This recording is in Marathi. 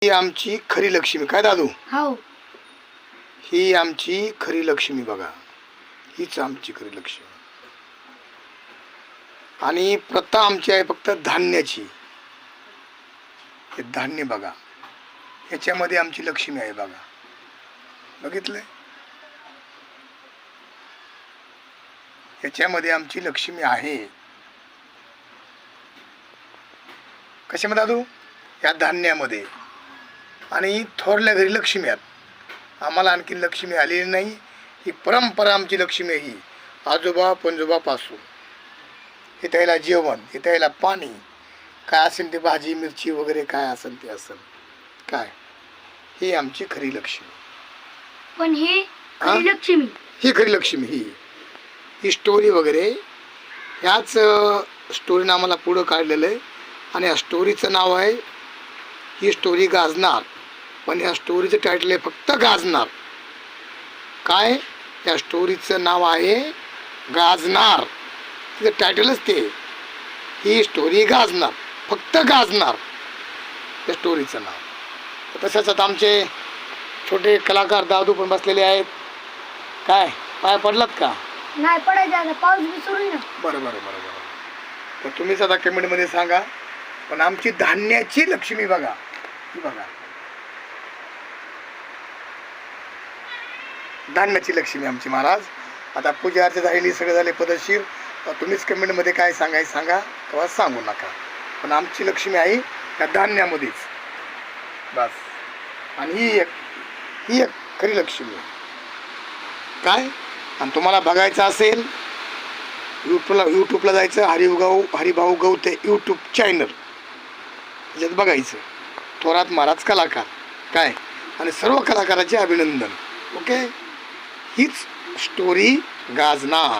ही आमची खरी लक्ष्मी. काय दादू? हो. ही आमची खरी लक्ष्मी बघा. हीच आमची खरी लक्ष्मी. आणि प्रथा आमची आहे फक्त धान्याची. हे धान्य बघा, याच्यामध्ये आमची लक्ष्मी आहे बघा. बघितलंय? याच्यामध्ये आमची लक्ष्मी आहे. कशामध्ये दादू? या धान्यामध्ये. आणि थोरल्या घरी लक्ष्मी आहेत. आम्हाला आणखी लक्ष्मी आलेली नाही. ही परंपरा आमची लक्ष्मी आहे. ही आजोबा पणजोबापासून. हे त्याला जेवण, हे त्याला पाणी, काय असेल ते भाजी मिरची वगैरे काय असेल ते असेल काय, ही आमची खरी लक्ष्मी. पण ही खरी लक्ष्मी, ही खरी लक्ष्मी. ही स्टोरी वगैरे ह्याच स्टोरीनं आम्हाला पुढं काढलेलं आहे. आणि या स्टोरीचं नाव आहे ही स्टोरी गाजणार. पण या स्टोरीचं टायटल आहे फक्त गाजणार. काय? या स्टोरीचं नाव आहे गाजणार. तिचं टायटलच ते. ही स्टोरी गाजणार, फक्त गाजणार या स्टोरीचं नाव. तर तसंच आता आमचे छोटे कलाकार दादू पण बसलेले आहेत. काय पाय पडलात का? नाही पडायचं, आता पाऊस बी सुरू आहे ना. बरं बरं बरं बरं. तर तुम्हीच आता कमेंटमध्ये सांगा. पण आमची धान्याची लक्ष्मी बघा, ही बघा, धान्याची लक्ष्मी आमची महाराज. आता पूजा अर्चा झालेली, सगळं झाले पदशीर. तुम्हीच कमेंटमध्ये काय सांगायचं सांगा, तेव्हा सांगू नका. पण आमची लक्ष्मी आहे या धान्यामध्येच बस. आणि ही एक खरी लक्ष्मी काय. आणि तुम्हाला बघायचं असेल यूट्यूबला जायचं, हरिभाऊ गवते यूट्यूब चॅनल, त्याच्यात बघायचं. थोरात महाराज कलाकार काय. आणि सर्व कलाकाराचे अभिनंदन. ओके. हीच स्टोरी गाजणार.